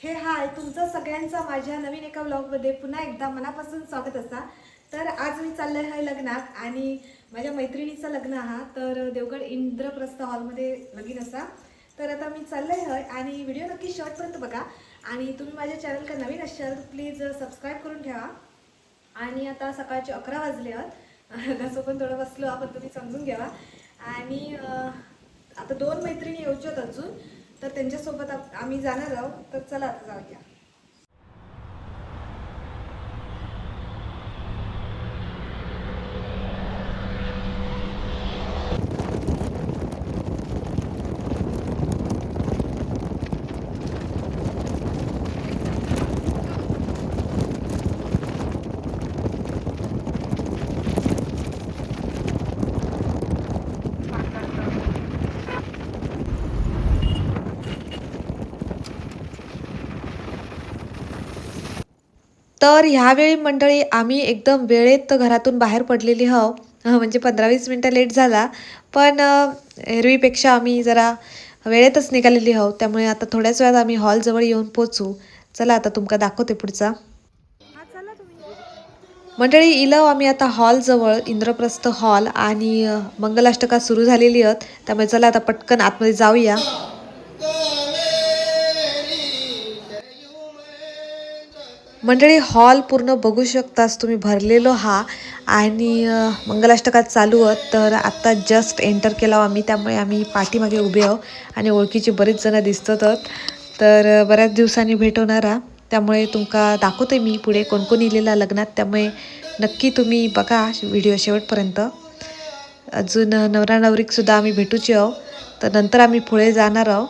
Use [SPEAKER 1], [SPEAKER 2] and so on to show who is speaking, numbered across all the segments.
[SPEAKER 1] हे हाय, तुमचं सगळ्यांचा माझ्या नवीन एका व्लॉगमध्ये पुन्हा एकदा मनापासून स्वागत असा. तर आज मी चालले आहे लग्नात आणि माझ्या मैत्रिणीचं लग्न हा. तर देवगड इंद्रप्रस्थ हॉलमध्ये लगीन असा. तर आता मी चालले आहे आणि व्हिडिओ नक्की शेवटपर्यंत बघा. आणि तुम्ही माझ्या चॅनलला नवीन असाल तर प्लीज सबस्क्राईब करून ठेवा. आणि आता सकाळचे 11 वाजले आहेत. घसो पण थोडं बसलो आपण, तुम्ही समजून घ्यावा. आणि आता 2 मैत्रिणी येऊच्यात अजून, तर त्यांच्यासोबत आम्ही जाणार आहोत. तर चला आता जाऊया. तर ह्यावेळी मंडळी आम्ही एकदम वेळेत घरातून बाहेर पडलेली आहो. म्हणजे 15-20 मिनटं लेट झाला, पण एरवीपेक्षा आम्ही जरा वेळेतच निघालेली आहोत. त्यामुळे आता थोड्याच वेळात आम्ही हॉलजवळ येऊन पोचू. चला आता तुमका दाखवते पुढचा. मंडळी इलो आम्ही आता हॉलजवळ, इंद्रप्रस्थ हॉल, आणि मंगलाष्टका सुरू झालेली आहेत. त्यामुळे चला आता पटकन आतमध्ये जाऊया. मंडळी हॉल पूर्ण बघू शकताच तुम्ही, भरलेलो हा. आणि मंगलाष्टका चालू आहेत. तर आत्ता जस्ट एंटर केला आम्ही, त्यामुळे आम्ही पाठीमागे उभे आहोत आणि ओळखीचे बरेच जण दिसतात. तर बऱ्याच दिवसांनी भेट होणार, त्यामुळे तुमका दाखवते मी पुढे कोण कोण इलेला लग्नात. त्यामुळे नक्की तुम्ही बघा व्हिडिओ शेवटपर्यंत. अजून नवरा नवरीक सुद्धा आम्ही भेटूचे आहोत, तर नंतर आम्ही पुढे जाणार आहोत.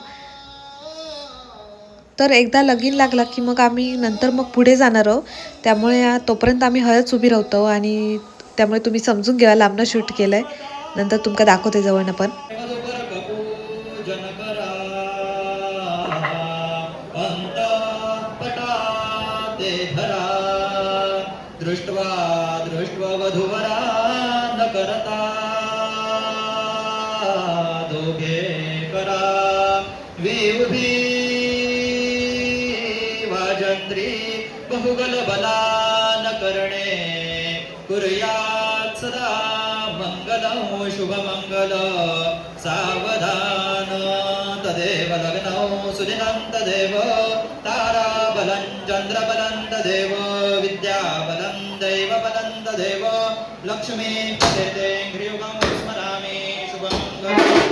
[SPEAKER 1] तर एकदा लगीन लागला की मग आम्ही नंतर मग पुढे जाणार आहोत. त्यामुळे तोपर्यंत आम्ही हळद उभी राहतो, आणि त्यामुळे तुम्ही समजून घ्या, लांबनं शूट केलंय. नंतर तुमका दाखवते जवळनं पण. दृष्ट्वा दृष्ट्वा वधूवरा न करता दोघे करा विउभी वाजंत्री बहुगल बला न करणे कुर्यात सदा मंगल शुभमंगल सावधान तदेव लग्नौ सुदिनं तदेव तारा बलं चंद्र बलं तदेव विद्या बलं दैव बलं तदेव लक्ष्मी पतेते गृहं स्मरामि शुभमंगल.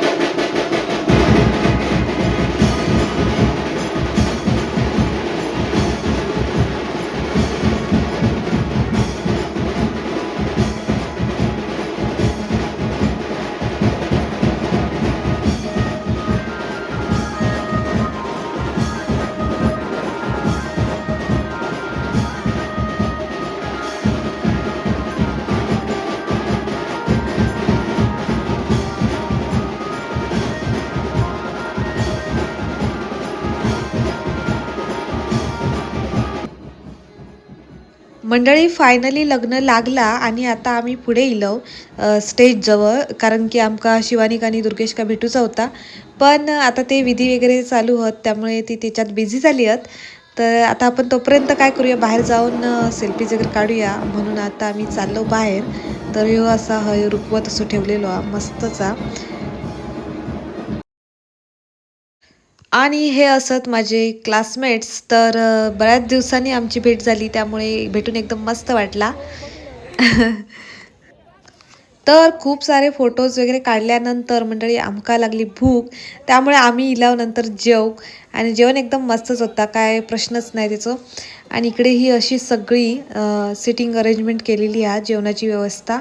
[SPEAKER 1] मंडळी फायनली लग्न लागला आणि आता आम्ही पुढे इलो स्टेजजवळ, कारण की आमका शिवानिक आणि दुर्गेश का भेटूचा होता. पण आता ते विधी वगैरे चालू आहेत, त्यामुळे ती त्याच्यात बिझी झाली आहेत. तर आता आपण तोपर्यंत काय करूया, बाहेर जाऊन सेल्फीज वगैरे काढूया. म्हणून आता आम्ही चाललो बाहेर. तर ह्यो असा रुखवत असं ठेवलेलो हा मस्तचा. आणि हे असत माझे क्लासमेट्स. तर बऱ्याच दिवसांनी आमची भेट झाली, त्यामुळे भेटून एकदम मस्त वाटला. तर खूप सारे फोटोज वगैरे काढल्यानंतर मंडळी आमका लागली भूक, त्यामुळे आम्ही इल्यानंतर आणि जेवण एकदम मस्तच होता, काय प्रश्नच नाही त्याचं. आणि इकडे ही अशी सगळी सिटिंग अरेंजमेंट केलेली आहे, जेवणाची व्यवस्था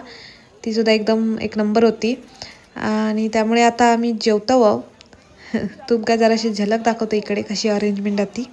[SPEAKER 1] ती सुद्धा एकदम एक नंबर होती. आणि त्यामुळे आता आम्ही जेवतो आहोत. तुमका जराशी झलक दाखवतो इकडे कशी अरेंजमेंट आहे ती.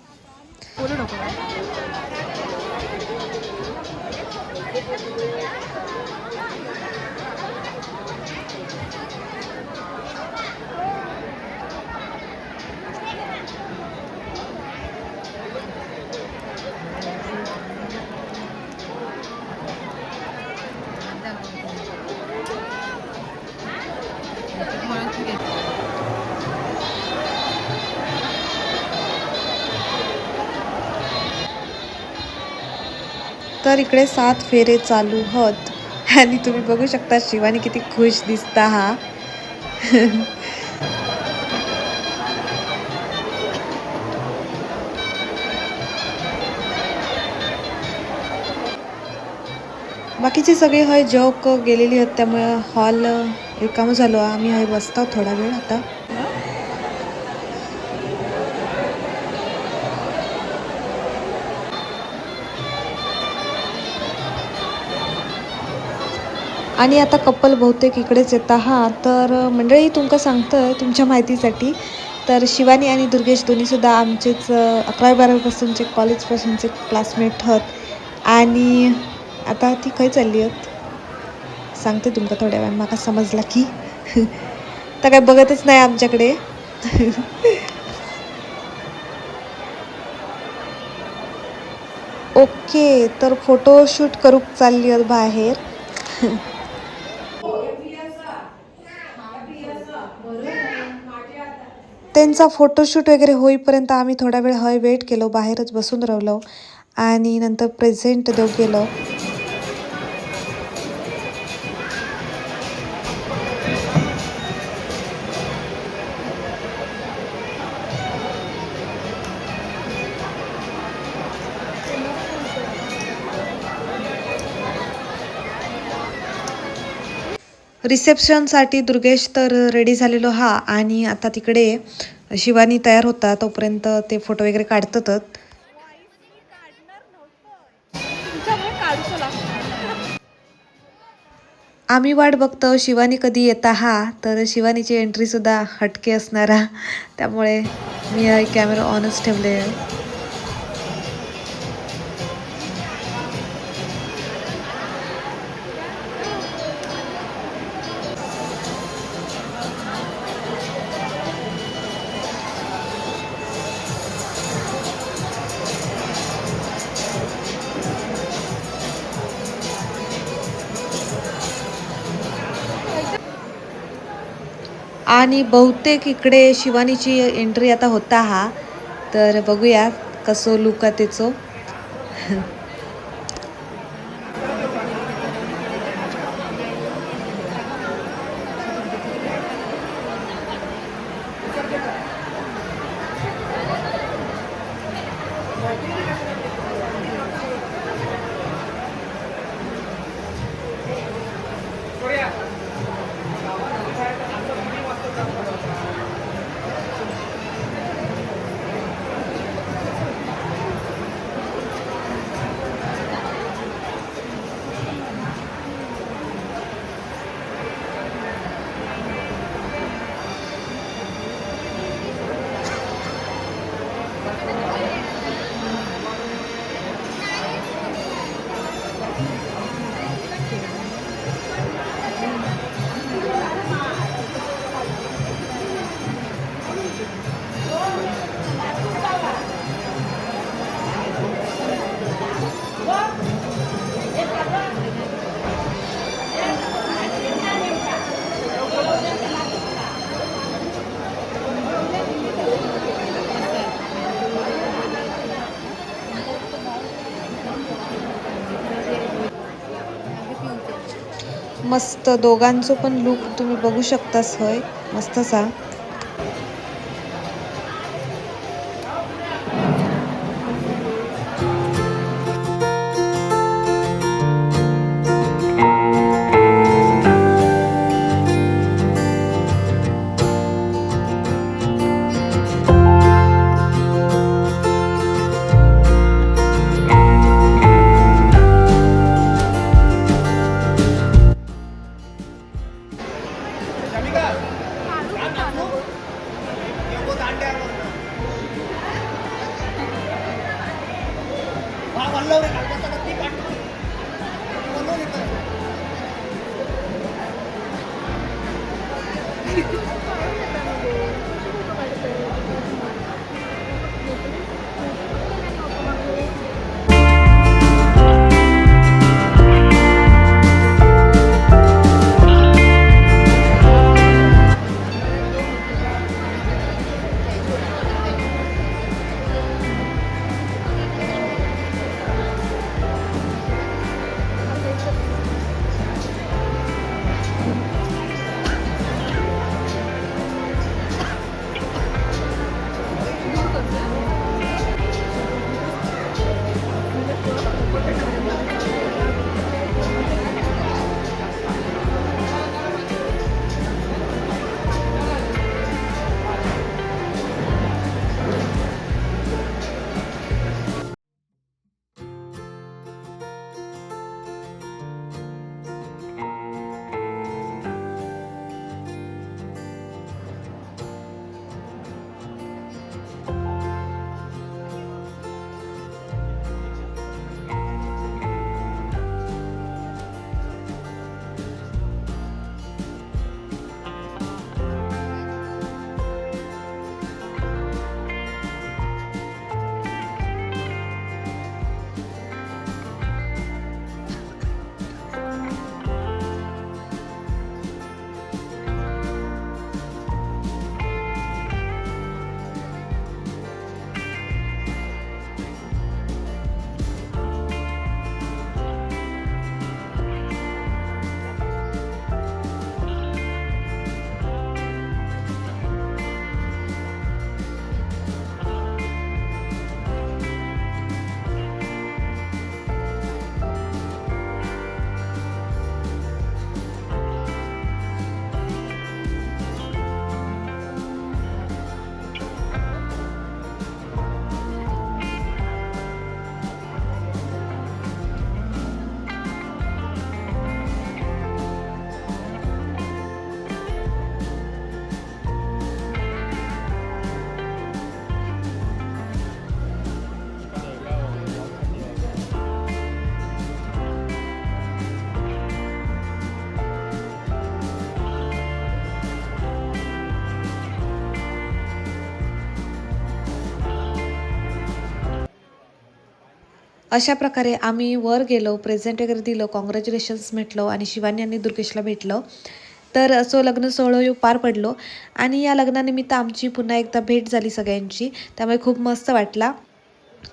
[SPEAKER 1] तर इकडे 7 फेरे चालू होत आणि तुम्ही बघू शकता शिवानी किती खुश दिसता हा. बाकीची सगळी हय जॉक गेलेली आहेत त्यामुळे हॉल रिकामं झालो. आम्ही हय बसतो थोडा वेळ आता. आणि आता कपल बहुतेक इकडेच येत आहात. तर मंडळी तुमका सांगतोय तुमच्या माहितीसाठी, तर शिवानी आणि दुर्गेश दोन्हीसुद्धा आमचेच 11वी-12वीपासूनचे कॉलेजपासूनचे क्लासमेट आहेत. आणि आता ती खंय चालली आहेत सांगते तुमका थोड्या वेळानं. माका समजला की तर काय बघतच नाही आमच्याकडे. ओके, तर फोटोशूट करूक चालली आहेत बाहेर. त्यांचा फोटोशूट वगैरे होईपर्यंत आम्ही थोडा वेळ हय वेट केलो, बाहेरच बसून राहिलो आणि नंतर प्रेझेंट देऊ गेलो. रिसेप्शनसाठी दुर्गेश तर रेडी झालेलो हा आणि आता तिकडे शिवानी तयार होता. तोपर्यंत ते फोटो वगैरे काढतातच. आम्ही वाट बघतो शिवानी कधी येता हा. तर शिवानीची एंट्रीसुद्धा हटके असणारा, त्यामुळे मी कॅमेरा ऑनच ठेवले आहे. आणि बहुतेक इकडे शिवानीची एंट्री आता होता हा. तर बघूया कसं लुक आहे त्याचं. मस्त दोघांचं पण लुक तुम्ही बघू शकतास होय, मस्तसा. अशा प्रकारे आम्ही वर गेलो, प्रेझेंट वगैरे दिलं, कॉंग्रॅच्युलेशन्स म्हटलं आणि शिवानी आणि दुर्गेशला भेटलं. तर असं लग्न सोहळं पार पडलो आणि या लग्नानिमित्त आमची पुन्हा एकदा भेट झाली सगळ्यांची, त्यामुळे खूप मस्त वाटला.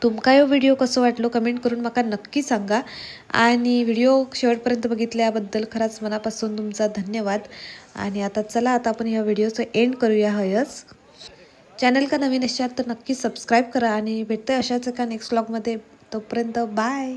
[SPEAKER 1] तुमका हा व्हिडिओ कसं वाटलो कमेंट करून मला नक्की सांगा आणि व्हिडिओ शेवटपर्यंत बघितल्याबद्दल खरंच मनापासून तुमचा धन्यवाद. आणि आता चला आता आपण ह्या व्हिडिओचं एंड करूया हयच. चॅनल का नवीन असाल तर नक्की सबस्क्राईब करा आणि भेटतोय अशाच एका नेक्स्ट व्लॉगमध्ये. तोपर्यंत बाय.